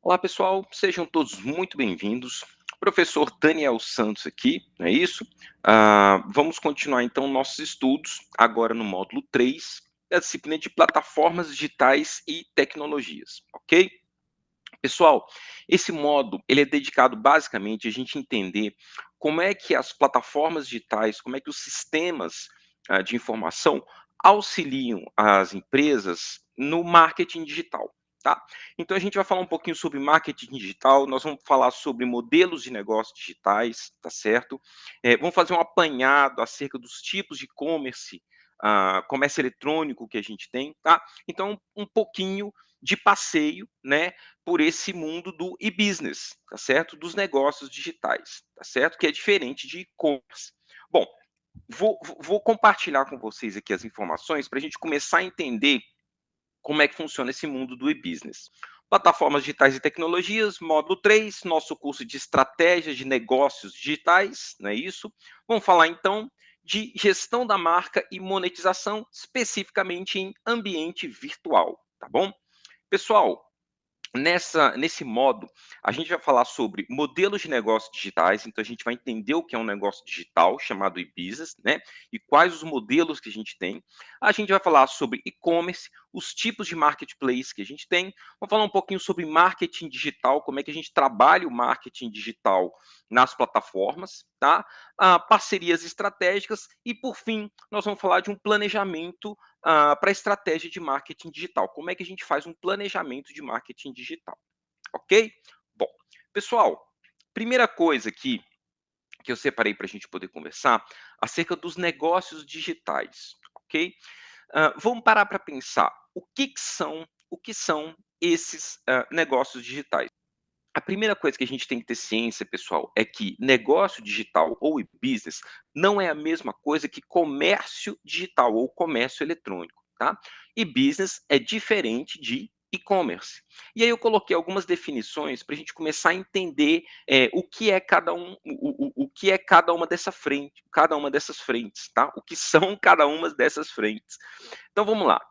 Olá, pessoal, sejam todos muito bem-vindos. Professor Daniel Santos aqui, não é isso? Vamos continuar então nossos estudos, agora no módulo 3 da disciplina de plataformas digitais e tecnologias, ok? Pessoal, esse módulo ele é dedicado basicamente a gente entender como é que as plataformas digitais, como é que os sistemas de informação auxiliam as empresas no marketing digital, tá? Então a gente vai falar um pouquinho sobre marketing digital, nós vamos falar sobre modelos de negócios digitais, tá certo? Vamos fazer um apanhado acerca dos tipos de e-commerce, comércio eletrônico que a gente tem, tá? Então um pouquinho de passeio, né, por esse mundo do e-business, tá certo? Dos negócios digitais, tá certo? Que é diferente de e-commerce. Bom, vou compartilhar com vocês aqui as informações para a gente começar a entender como é que funciona esse mundo do e-business. Plataformas digitais e tecnologias, módulo 3, nosso curso de estratégias de negócios digitais, não é isso? Vamos falar então de gestão da marca e monetização, especificamente em ambiente virtual, tá bom? Pessoal, nesse modo, a gente vai falar sobre modelos de negócios digitais, então a gente vai entender o que é um negócio digital, chamado e-business, né? E quais os modelos que a gente tem. A gente vai falar sobre e-commerce, os tipos de marketplace que a gente tem. Vamos falar um pouquinho sobre marketing digital, como é que a gente trabalha o marketing digital nas plataformas, tá? Parcerias estratégicas e, por fim, nós vamos falar de um planejamento para a estratégia de marketing digital. Como é que a gente faz um planejamento de marketing digital, ok? Bom, pessoal, primeira coisa aqui que eu separei para a gente poder conversar acerca dos negócios digitais, ok? Vamos parar para pensar o que são esses negócios digitais. A primeira coisa que a gente tem que ter ciência, pessoal, é que negócio digital ou e-business não é a mesma coisa que comércio digital ou comércio eletrônico, tá? E-business é diferente de e-commerce. E aí eu coloquei algumas definições para a gente começar a entender o que é o que é cada uma cada uma dessas frentes, tá? O que são cada uma dessas frentes. Então vamos lá.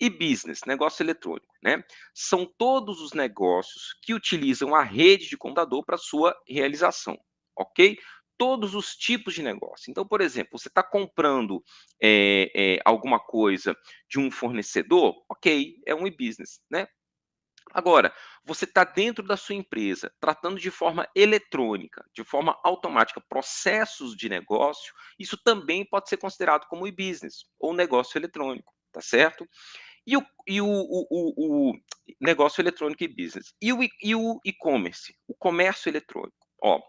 E-business, negócio eletrônico, né? São todos os negócios que utilizam a rede de computador para sua realização, ok? Todos os tipos de negócio. Então, por exemplo, você está comprando alguma coisa de um fornecedor, ok, é um e-business, né? Agora, você está dentro da sua empresa, tratando de forma eletrônica, de forma automática, processos de negócio, isso também pode ser considerado como e-business ou negócio eletrônico, tá certo? E o negócio eletrônico e business. E o e-commerce, o comércio eletrônico. Ó,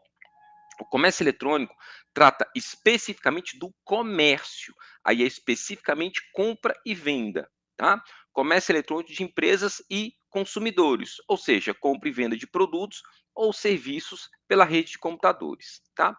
o comércio eletrônico trata especificamente do comércio, aí é especificamente compra e venda, tá? Comércio eletrônico de empresas e consumidores, ou seja, compra e venda de produtos ou serviços pela rede de computadores, tá?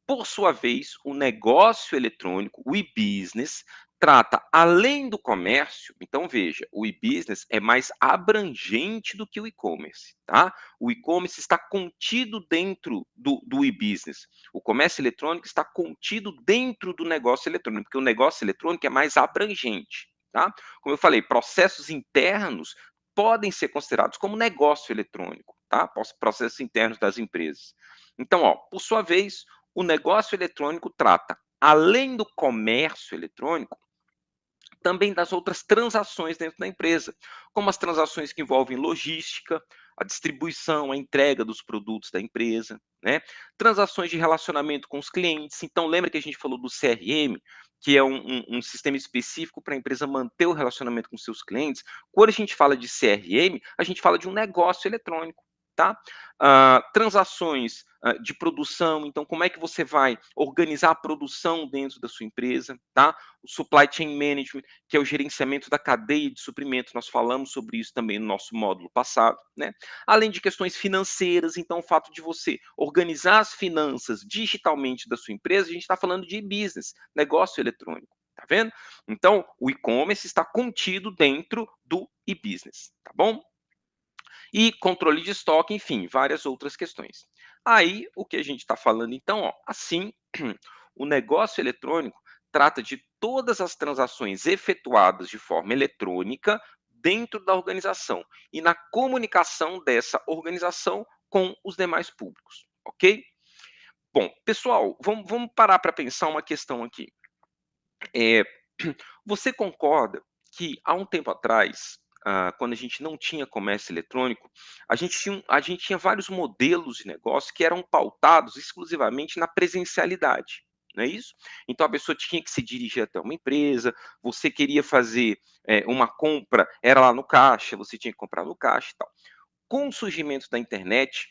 Por sua vez, o negócio eletrônico, o e-business, trata além do comércio, então veja, o e-business é mais abrangente do que o e-commerce, tá? O e-commerce está contido dentro do e-business. O comércio eletrônico está contido dentro do negócio eletrônico, porque o negócio eletrônico é mais abrangente, tá? Como eu falei, processos internos podem ser considerados como negócio eletrônico, tá? Processos internos das empresas. Então, ó, por sua vez, o negócio eletrônico trata, além do comércio eletrônico, também das outras transações dentro da empresa, como as transações que envolvem logística, a distribuição, a entrega dos produtos da empresa, né? Transações de relacionamento com os clientes. Então, lembra que a gente falou do CRM, que é um sistema específico para a empresa manter o relacionamento com seus clientes? Quando a gente fala de CRM, a gente fala de um negócio eletrônico, tá? Transações de produção, então como é que você vai organizar a produção dentro da sua empresa, tá? O supply chain management, que é o gerenciamento da cadeia de suprimentos, nós falamos sobre isso também no nosso módulo passado, né? Além de questões financeiras, então o fato de você organizar as finanças digitalmente da sua empresa, a gente está falando de business, negócio eletrônico, tá vendo? Então, o e-commerce está contido dentro do e-business, tá bom? E controle de estoque, enfim, várias outras questões. Aí, o que a gente está falando então, ó, assim, o negócio eletrônico trata de todas as transações efetuadas de forma eletrônica dentro da organização e na comunicação dessa organização com os demais públicos, ok? Bom, pessoal, vamos parar para pensar uma questão aqui. Eh, Você concorda que há um tempo atrás, quando a gente não tinha comércio eletrônico, a gente tinha vários modelos de negócio que eram pautados exclusivamente na presencialidade, não é isso? Então a pessoa tinha que se dirigir até uma empresa, você queria fazer, uma compra, era lá no caixa, você tinha que comprar no caixa e tal. Com o surgimento da internet,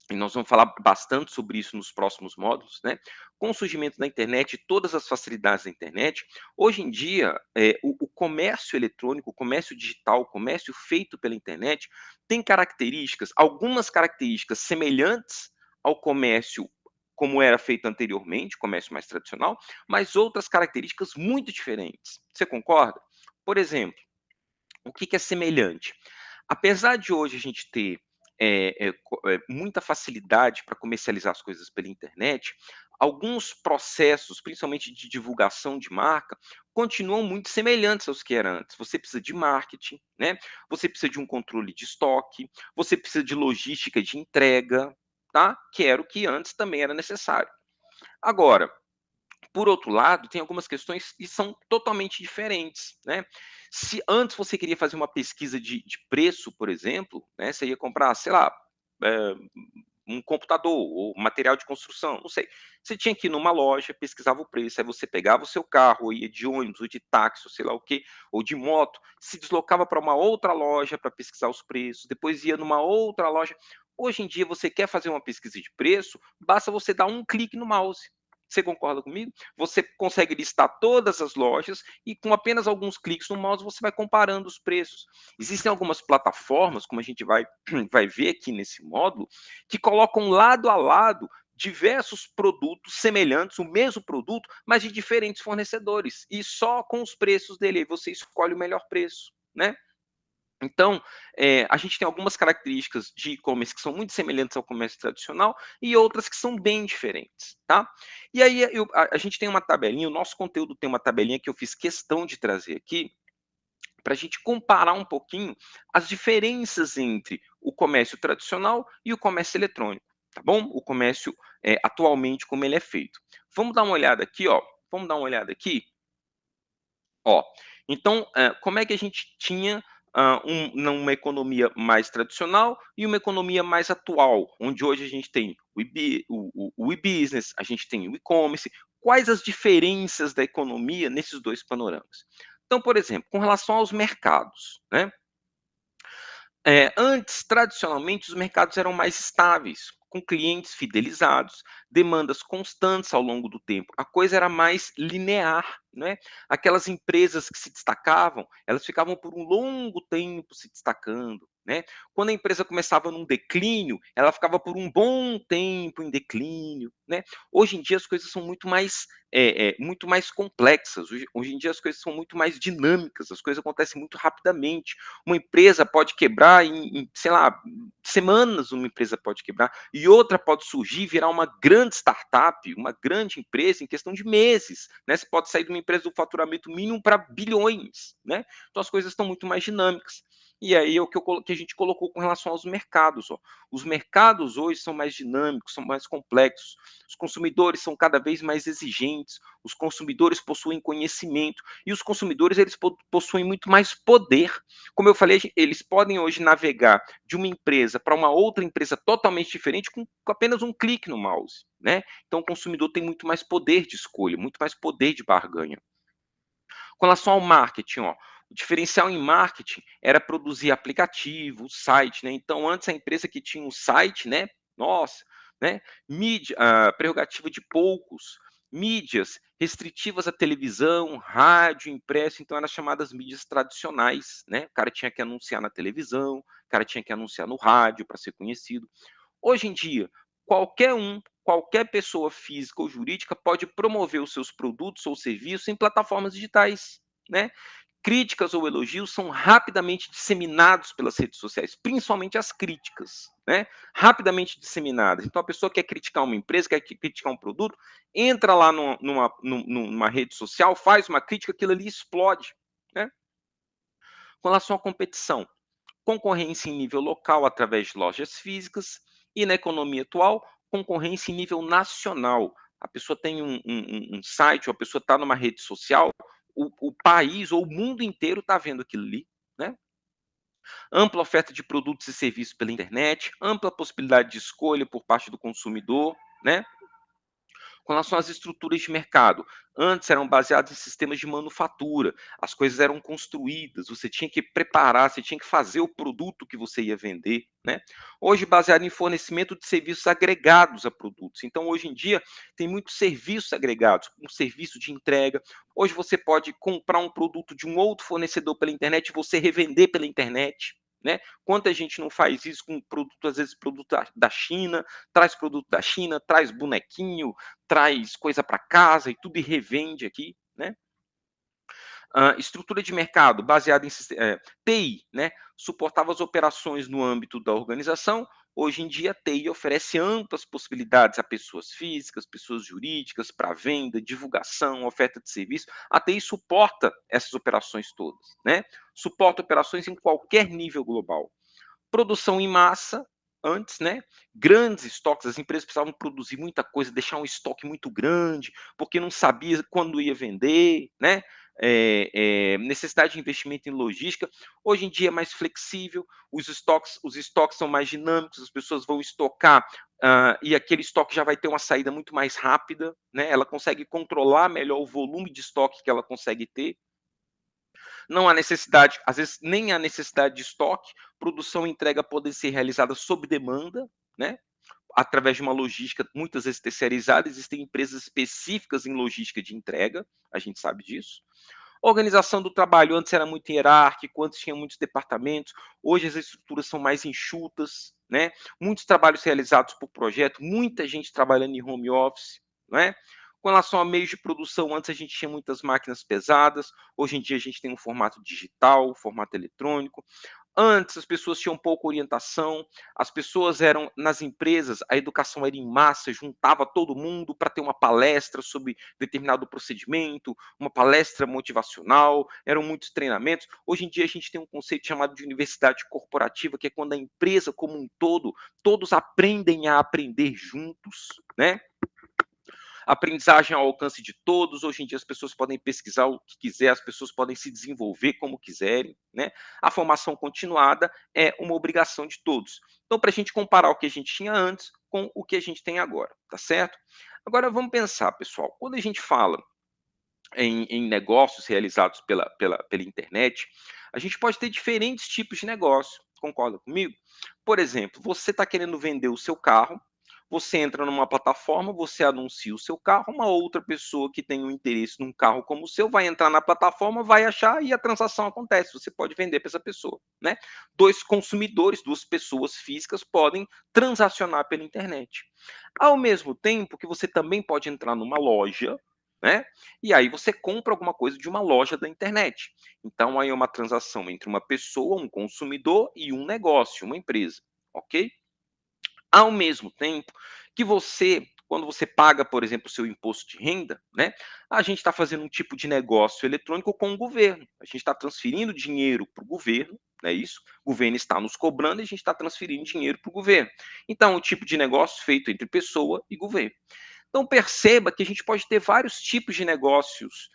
e nós vamos falar bastante sobre isso nos próximos módulos, né? Com o surgimento da internet e todas as facilidades da internet, hoje em dia, o comércio eletrônico, o comércio digital, o comércio feito pela internet, tem características, algumas características semelhantes ao comércio como era feito anteriormente, comércio mais tradicional, mas outras características muito diferentes. Você concorda? Por exemplo, o que que é semelhante? Apesar de hoje a gente ter muita facilidade para comercializar as coisas pela internet, alguns processos, principalmente de divulgação de marca, continuam muito semelhantes aos que eram antes. Você precisa de marketing, né? Você precisa de um controle de estoque, você precisa de logística de entrega, tá? Que era o que antes também era necessário. Agora, por outro lado, tem algumas questões que são totalmente diferentes, né. Se antes você queria fazer uma pesquisa de preço, por exemplo, né, você ia comprar, sei lá, eh, um computador ou material de construção, não sei. Você tinha que ir numa loja, pesquisava o preço, aí você pegava o seu carro, ou ia de ônibus, ou de táxi, ou sei lá o quê, ou de moto, se deslocava para uma outra loja para pesquisar os preços, depois ia numa outra loja. Hoje em dia, você quer fazer uma pesquisa de preço, basta você dar um clique no mouse. Você concorda comigo? Você consegue listar todas as lojas e com apenas alguns cliques no mouse você vai comparando os preços. Existem algumas plataformas, como a gente vai, vai ver aqui nesse módulo, que colocam lado a lado diversos produtos semelhantes, o mesmo produto, mas de diferentes fornecedores. E só com os preços dele, aí você escolhe o melhor preço, né? Então, a gente tem algumas características de e-commerce que são muito semelhantes ao comércio tradicional e outras que são bem diferentes, tá? E aí a gente tem uma tabelinha, o nosso conteúdo tem uma tabelinha que eu fiz questão de trazer aqui, para a gente comparar um pouquinho as diferenças entre o comércio tradicional e o comércio eletrônico, tá bom? O comércio, atualmente, como ele é feito. Vamos dar uma olhada aqui, ó. Vamos dar uma olhada aqui? Ó, então, como é que a gente tinha, numa economia mais tradicional e uma economia mais atual, onde hoje a gente tem o e-business, a gente tem o e-commerce, quais as diferenças da economia nesses 2 panoramas? Então, por exemplo, com relação aos mercados, né, antes, tradicionalmente, os mercados eram mais estáveis, com clientes fidelizados, demandas constantes ao longo do tempo. A coisa era mais linear, né? Aquelas empresas que se destacavam, elas ficavam por um longo tempo se destacando, né? Quando a empresa começava num declínio, ela ficava por um bom tempo em declínio, né? Hoje em dia as coisas são muito mais complexas. Hoje em dia as coisas são muito mais dinâmicas, as coisas acontecem muito rapidamente. Uma empresa pode quebrar sei lá, semanas uma empresa pode quebrar, e outra pode surgir e virar uma grande startup, uma grande empresa em questão de meses, né? Você pode sair de uma empresa do faturamento mínimo para bilhões, né? Então as coisas estão muito mais dinâmicas. E aí é o que a gente colocou com relação aos mercados, ó. Os mercados hoje são mais dinâmicos, são mais complexos. Os consumidores são cada vez mais exigentes, os consumidores possuem conhecimento e os consumidores eles possuem muito mais poder. Como eu falei, eles podem hoje navegar de uma empresa para uma outra empresa totalmente diferente com apenas um clique no mouse, né? Então o consumidor tem muito mais poder de escolha, muito mais poder de barganha. Com relação ao marketing, ó, o diferencial em marketing era produzir aplicativo, site, né? Então antes a empresa que tinha um site, né? Nossa, né? Mídia, prerrogativa de poucos, mídias restritivas à televisão, rádio, impresso, então eram chamadas mídias tradicionais, né? O cara tinha que anunciar na televisão, o cara tinha que anunciar no rádio para ser conhecido. Hoje em dia, qualquer pessoa física ou jurídica pode promover os seus produtos ou serviços em plataformas digitais, né? Críticas ou elogios são rapidamente disseminados pelas redes sociais, principalmente as críticas, né? Rapidamente disseminadas. Então, a pessoa quer criticar uma empresa, quer criticar um produto, entra lá numa rede social, faz uma crítica, aquilo ali explode, né? Com relação à competição, concorrência em nível local através de lojas físicas e na economia atual, concorrência em nível nacional. A pessoa tem um site, ou a pessoa está numa rede social, o país ou o mundo inteiro está vendo aquilo ali, né? Ampla oferta de produtos e serviços pela internet, ampla possibilidade de escolha por parte do consumidor, né? Com relação às estruturas de mercado, antes eram baseadas em sistemas de manufatura, as coisas eram construídas, você tinha que preparar, você tinha que fazer o produto que você ia vender, né? Hoje, baseado em fornecimento de serviços agregados a produtos. Então, hoje em dia, tem muitos serviços agregados, um serviço de entrega. Hoje, você pode comprar um produto de um outro fornecedor pela internet e você revender pela internet. Né? Quanta gente não faz isso com produto, às vezes produto da China, traz produto da China, traz bonequinho, traz coisa para casa e tudo e revende aqui, né? Estrutura de mercado baseada em TI, né? Suportava as operações no âmbito da organização. Hoje em dia, a TI oferece amplas possibilidades a pessoas físicas, pessoas jurídicas, para venda, divulgação, oferta de serviço. A TI suporta essas operações todas, né? Suporta operações em qualquer nível global. Produção em massa, antes, né? Grandes estoques, as empresas precisavam produzir muita coisa, deixar um estoque muito grande, porque não sabia quando ia vender, né? Necessidade de investimento em logística. Hoje em dia é mais flexível, os estoques são mais dinâmicos, as pessoas vão estocar e aquele estoque já vai ter uma saída muito mais rápida, né? Ela consegue controlar melhor o volume de estoque que ela consegue ter. Não há necessidade, às vezes nem há necessidade de estoque, produção e entrega podem ser realizadas sob demanda, né? Através de uma logística muitas vezes terceirizada, existem empresas específicas em logística de entrega, a gente sabe disso. Organização do trabalho, antes era muito hierárquico, antes tinha muitos departamentos, hoje as estruturas são mais enxutas, né? Muitos trabalhos realizados por projeto, muita gente trabalhando em home office, né? Com relação a meios de produção, antes a gente tinha muitas máquinas pesadas, hoje em dia a gente tem um formato digital, um formato eletrônico. Antes as pessoas tinham pouca orientação, as pessoas eram nas empresas, a educação era em massa, juntava todo mundo para ter uma palestra sobre determinado procedimento, uma palestra motivacional, eram muitos treinamentos. Hoje em dia a gente tem um conceito chamado de universidade corporativa, que é quando a empresa como um todo, todos aprendem a aprender juntos, né? Aprendizagem ao alcance de todos. Hoje em dia as pessoas podem pesquisar o que quiser, as pessoas podem se desenvolver como quiserem, né? A formação continuada é uma obrigação de todos. Então, para a gente comparar o que a gente tinha antes com o que a gente tem agora, tá certo? Agora vamos pensar, pessoal, quando a gente fala em negócios realizados pela internet, a gente pode ter diferentes tipos de negócio. Concorda comigo? Por exemplo, você está querendo vender o seu carro, você entra numa plataforma, você anuncia o seu carro, uma outra pessoa que tem um interesse num carro como o seu vai entrar na plataforma, vai achar e a transação acontece. Você pode vender para essa pessoa, né? Dois consumidores, duas pessoas físicas podem transacionar pela internet. Ao mesmo tempo que você também pode entrar numa loja, né? E aí você compra alguma coisa de uma loja da internet. Então aí é uma transação entre uma pessoa, um consumidor e um negócio, uma empresa, ok? Ao mesmo tempo que você, quando você paga, por exemplo, o seu imposto de renda, né? A gente está fazendo um tipo de negócio eletrônico com o governo. A gente está transferindo dinheiro para o governo, não é isso? O governo está nos cobrando e a gente está transferindo dinheiro para o governo. Então, é um tipo de negócio feito entre pessoa e governo. Então perceba que a gente pode ter vários tipos de negócios,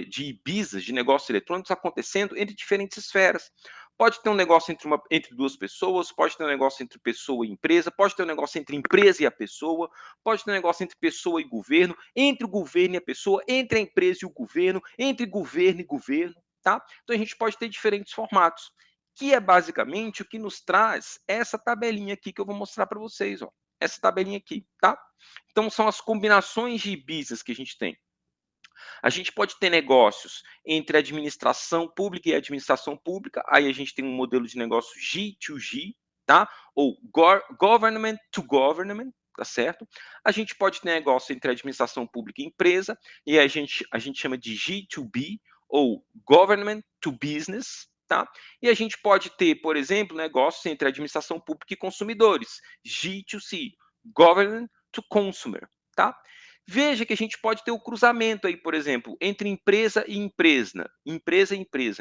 de Ibizas, de negócios eletrônicos acontecendo entre diferentes esferas. Pode ter um negócio entre duas pessoas, pode ter um negócio entre pessoa e empresa, pode ter um negócio entre empresa e a pessoa, pode ter um negócio entre pessoa e governo, entre o governo e a pessoa, entre a empresa e o governo, entre governo e governo, tá? Então a gente pode ter diferentes formatos, que é basicamente o que nos traz essa tabelinha aqui que eu vou mostrar para vocês, ó. Essa tabelinha aqui, tá? Então são as combinações de business que a gente tem. A gente pode ter negócios entre administração pública e administração pública, aí a gente tem um modelo de negócio G2G, tá? Ou government to government, tá certo? A gente pode ter negócio entre administração pública e empresa, e a gente chama de G2B, ou government to business, tá? E a gente pode ter, por exemplo, negócios entre administração pública e consumidores, G2C, government to consumer, tá? Veja que a gente pode ter o cruzamento aí, por exemplo, entre empresa e empresa,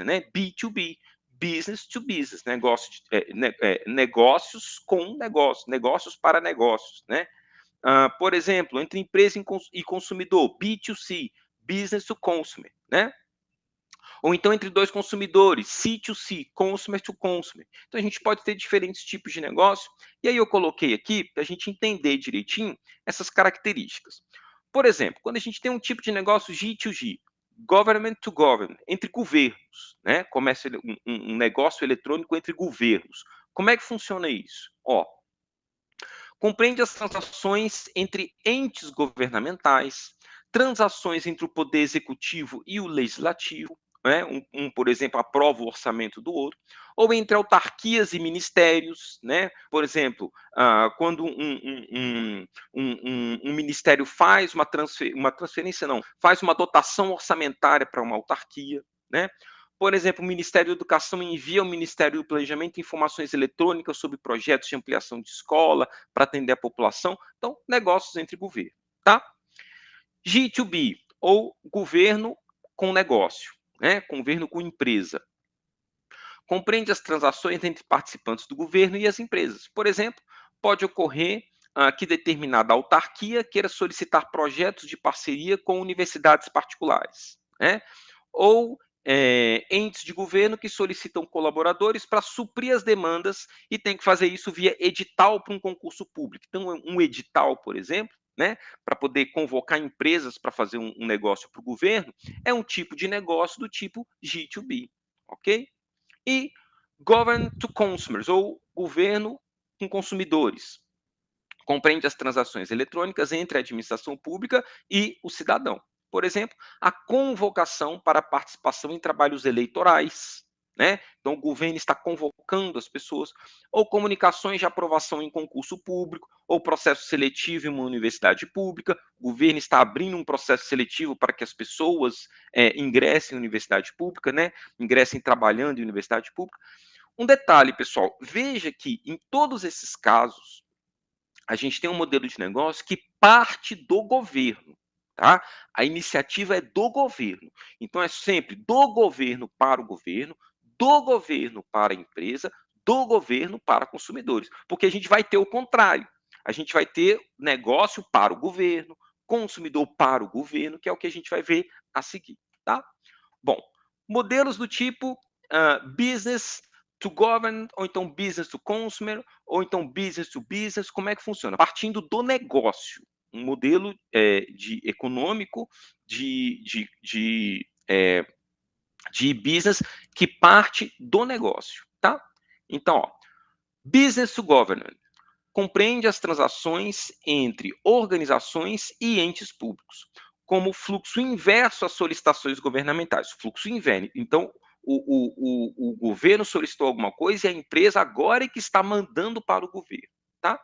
né? B2B, business to business, negócios com negócios, negócios para negócios, né? Por exemplo, entre empresa e consumidor, B2C, business to consumer, né? Ou então entre dois consumidores, C2C, consumer to consumer. Então a gente pode ter diferentes tipos de negócio, e aí eu coloquei aqui para a gente entender direitinho essas características. Por exemplo, quando a gente tem um tipo de negócio G2G, government to government, entre governos, né? Comércio, um negócio eletrônico entre governos. Como é que funciona isso? Ó, compreende as transações entre entes governamentais, transações entre o poder executivo e o legislativo, né? Por exemplo, aprova o orçamento do outro, ou entre autarquias e ministérios, né? Por exemplo, quando um ministério faz uma transferência, não, faz uma dotação orçamentária para uma autarquia, né? Por exemplo, o Ministério da Educação envia ao Ministério do Planejamento informações eletrônicas sobre projetos de ampliação de escola para atender a população. Então, negócios entre governo, tá? G2B, ou governo com negócio, né? Governo com empresa. Compreende as transações entre participantes do governo e as empresas. Por exemplo, pode ocorrer que determinada autarquia queira solicitar projetos de parceria com universidades particulares, né? Ou entes de governo que solicitam colaboradores para suprir as demandas e tem que fazer isso via edital para um concurso público. Então, um edital, por exemplo, né, para poder convocar empresas para fazer um negócio para o governo, é um tipo de negócio do tipo G2B, ok? E govern to consumers, ou governo com consumidores. Compreende as transações eletrônicas entre a administração pública e o cidadão. Por exemplo, a convocação para participação em trabalhos eleitorais, né? Então, o governo está convocando as pessoas, ou comunicações de aprovação em concurso público, ou processo seletivo em uma universidade pública. O governo está abrindo um processo seletivo para que as pessoas ingressem em universidade pública, né? Ingressem trabalhando em universidade pública. Um detalhe, pessoal, veja que em todos esses casos, a gente tem um modelo de negócio que parte do governo, tá? A iniciativa é do governo. Então, é sempre do governo para o governo, do governo para a empresa, do governo para consumidores. Porque a gente vai ter o contrário. A gente vai ter negócio para o governo, consumidor para o governo, que é o que a gente vai ver a seguir, tá? Bom, modelos do tipo business to govern, ou então business to consumer, ou então business to business, como é que funciona? Partindo do negócio, um modelo de econômico de business que parte do negócio, tá? Então, ó, business to government compreende as transações entre organizações e entes públicos, como fluxo inverso às solicitações governamentais. Fluxo inverso. Então, o governo solicitou alguma coisa e a empresa agora é que está mandando para o governo. Tá?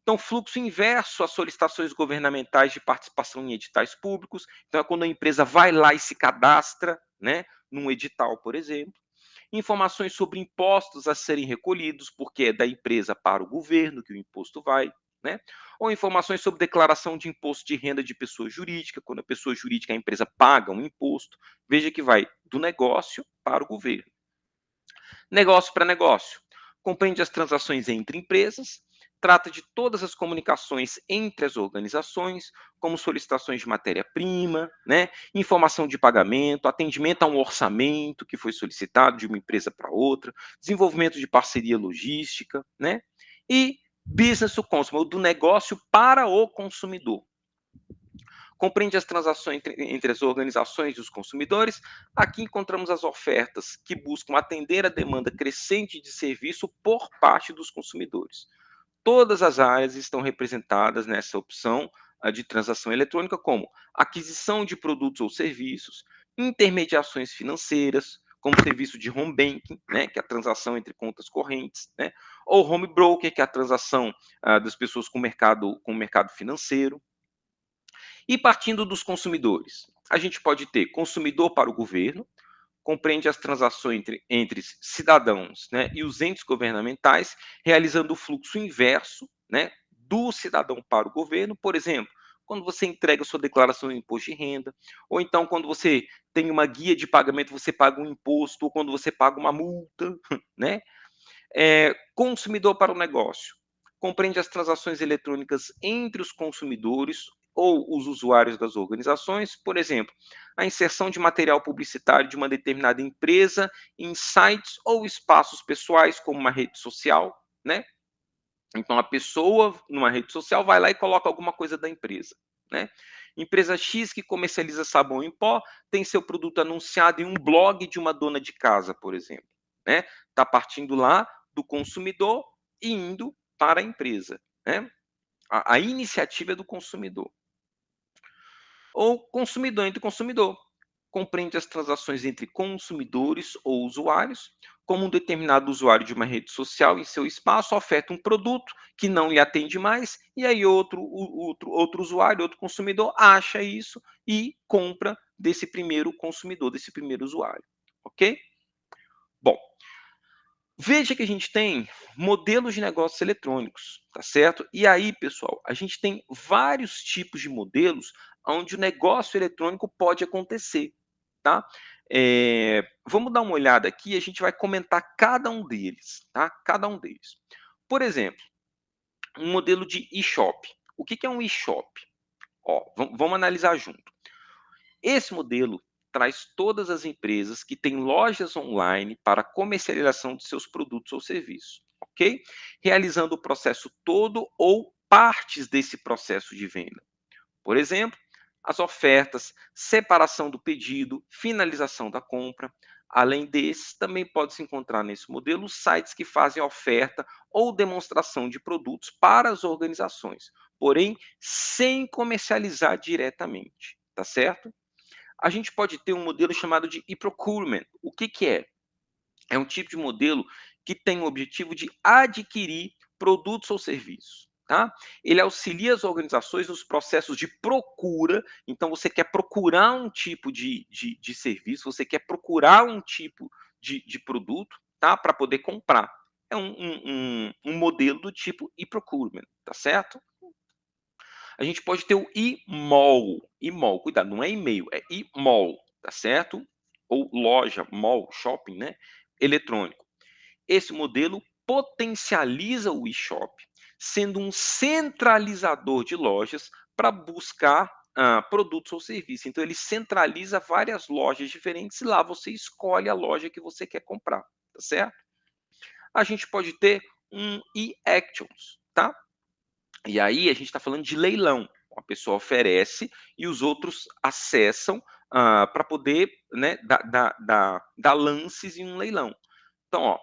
Então, fluxo inverso às solicitações governamentais de participação em editais públicos. Então, é quando a empresa vai lá e se cadastra, né, num edital, por exemplo. Informações sobre impostos a serem recolhidos, porque é da empresa para o governo que o imposto vai, né? Ou informações sobre declaração de imposto de renda de pessoa jurídica, quando a pessoa jurídica, a empresa paga um imposto, veja que vai do negócio para o governo. Negócio para negócio. Compreende as transações entre empresas, trata de todas as comunicações entre as organizações, como solicitações de matéria-prima, né, informação de pagamento, atendimento a um orçamento que foi solicitado de uma empresa para outra, desenvolvimento de parceria logística, né, e business to consumer, do negócio para o consumidor. Compreende as transações entre as organizações e os consumidores. Aqui encontramos as ofertas que buscam atender a demanda crescente de serviço por parte dos consumidores. Todas as áreas estão representadas nessa opção de transação eletrônica, como aquisição de produtos ou serviços, intermediações financeiras, como serviço de home banking, né, que é a transação entre contas correntes, né, ou home broker, que é a transação das pessoas com o mercado financeiro. E partindo dos consumidores, a gente pode ter consumidor para o governo, compreende as transações entre cidadãos, né, e os entes governamentais, realizando o fluxo inverso, né, do cidadão para o governo, por exemplo, quando você entrega sua declaração de imposto de renda, ou então quando você tem uma guia de pagamento, você paga um imposto, ou quando você paga uma multa, né? Consumidor para o negócio. Compreende as transações eletrônicas entre os consumidores ou os usuários das organizações, por exemplo, a inserção de material publicitário de uma determinada empresa em sites ou espaços pessoais, como uma rede social, né? Então, a pessoa, numa rede social, vai lá e coloca alguma coisa da empresa, né? Empresa X que comercializa sabão em pó tem seu produto anunciado em um blog de uma dona de casa, por exemplo, né? Está partindo lá do consumidor e indo para a empresa, né? A iniciativa é do consumidor. Ou consumidor entre consumidor. Compreende as transações entre consumidores ou usuários, como um determinado usuário de uma rede social em seu espaço oferta um produto que não lhe atende mais, e aí outro usuário, outro consumidor acha isso e compra desse primeiro consumidor, desse primeiro usuário. Ok? Bom, veja que a gente tem modelos de negócios eletrônicos, tá certo? E aí, pessoal, a gente tem vários tipos de modelos onde o negócio eletrônico pode acontecer, tá? Vamos dar uma olhada aqui e a gente vai comentar cada um deles, tá? Cada um deles. Por exemplo, um modelo de e-shop. O que é um e-shop? Ó, vamos analisar junto. Esse modelo traz todas as empresas que têm lojas online para comercialização de seus produtos ou serviços, ok? Realizando o processo todo ou partes desse processo de venda. Por exemplo, as ofertas, separação do pedido, finalização da compra. Além desses, também pode-se encontrar nesse modelo sites que fazem oferta ou demonstração de produtos para as organizações, porém sem comercializar diretamente, tá certo? A gente pode ter um modelo chamado de e-procurement. O que, que é? É um tipo de modelo que tem o objetivo de adquirir produtos ou serviços. Tá? Ele auxilia as organizações nos processos de procura. Então, você quer procurar um tipo de serviço, você quer procurar um tipo de produto, tá? Para poder comprar. É um modelo do tipo e-procurement, tá certo? A gente pode ter o e-mall. E-mall, cuidado, não é e-mail, é e-mall, tá certo? Ou loja, mall, shopping, né? Eletrônico. Esse modelo potencializa o e-shop, sendo um centralizador de lojas para buscar produtos ou serviços. Então, ele centraliza várias lojas diferentes e lá você escolhe a loja que você quer comprar, tá certo? A gente pode ter um e-actions, tá? E aí a gente está falando de leilão. A pessoa oferece e os outros acessam para poder, né, dar lances em um leilão. Então, ó,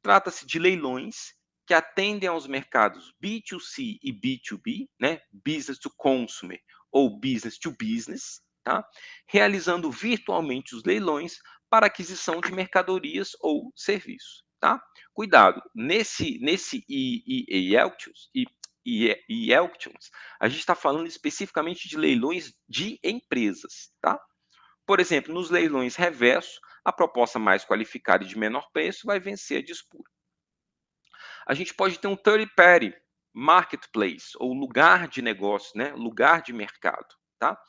trata-se de leilões que atendem aos mercados B2C e B2B, né, business to consumer ou business to business, tá? Realizando virtualmente os leilões para aquisição de mercadorias ou serviços, tá? Cuidado, nesse e-auctions, a gente está falando especificamente de leilões de empresas, tá? Por exemplo, nos leilões reverso, a proposta mais qualificada e de menor preço vai vencer a disputa. A gente pode ter um third party marketplace, ou lugar de negócio, né? Lugar de mercado. Tá?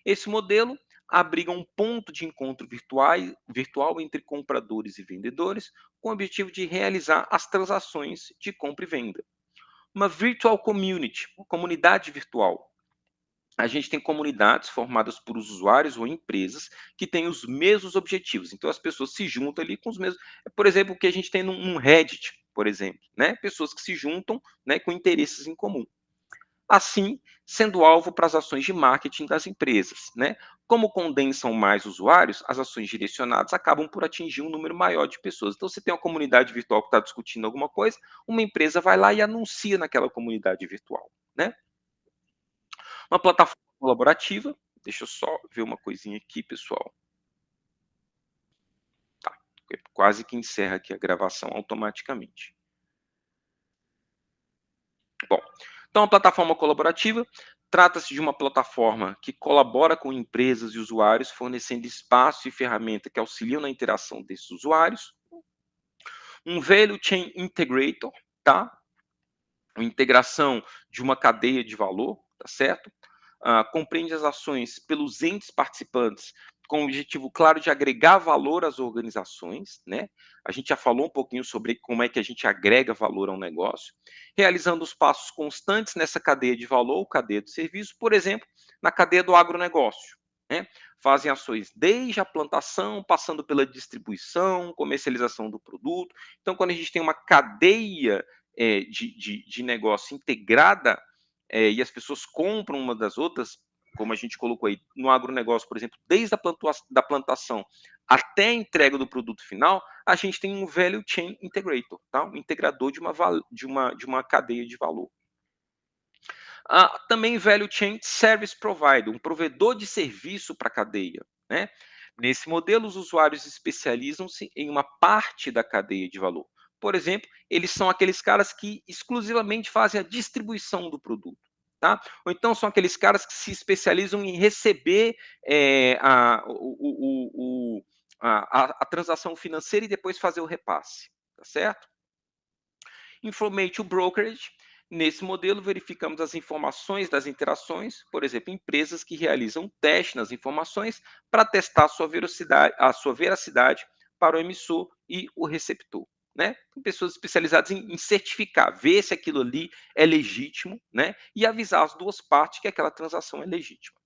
Esse modelo abriga um ponto de encontro virtual entre compradores e vendedores, com o objetivo de realizar as transações de compra e venda. Uma virtual community, uma comunidade virtual. A gente tem comunidades formadas por usuários ou empresas que têm os mesmos objetivos. Então, as pessoas se juntam ali com os mesmos. Por exemplo, o que a gente tem num Reddit, por exemplo, né? Pessoas que se juntam, né, com interesses em comum. Assim, sendo alvo para as ações de marketing das empresas, né? Como condensam mais usuários, as ações direcionadas acabam por atingir um número maior de pessoas. Então, você tem uma comunidade virtual que está discutindo alguma coisa, uma empresa vai lá e anuncia naquela comunidade virtual, né? Uma plataforma colaborativa, deixa eu só ver uma coisinha aqui, pessoal. Tá, quase que encerra aqui a gravação automaticamente. Bom, então a plataforma colaborativa Trata-se de uma plataforma que colabora com empresas e usuários, fornecendo espaço e ferramenta que auxiliam na interação desses usuários. Um Value Chain Integrator, tá? A integração de uma cadeia de valor, tá certo? Compreende as ações pelos entes participantes com o objetivo claro de agregar valor às organizações, né? A gente já falou um pouquinho sobre como é que a gente agrega valor ao negócio, realizando os passos constantes nessa cadeia de valor, cadeia de serviço, por exemplo, na cadeia do agronegócio, né? Fazem ações desde a plantação, passando pela distribuição, comercialização do produto. Então, quando a gente tem uma cadeia de negócio integrada, e as pessoas compram uma das outras, como a gente colocou aí, no agronegócio, por exemplo, desde a da plantação até a entrega do produto final, a gente tem um Value Chain Integrator, tá? Um integrador de uma cadeia de valor. Também Value Chain Service Provider, um provedor de serviço para a cadeia, né? Nesse modelo, os usuários especializam-se em uma parte da cadeia de valor. Por exemplo, eles são aqueles caras que exclusivamente fazem a distribuição do produto. Tá? Ou então são aqueles caras que se especializam em receber a transação financeira e depois fazer o repasse. Tá certo? Information Brokerage. Nesse modelo, verificamos as informações das interações, por exemplo, empresas que realizam teste nas informações para testar a sua veracidade para o emissor e o receptor. Né? Tem pessoas especializadas em certificar, ver se aquilo ali é legítimo, né? E avisar as duas partes que aquela transação é legítima.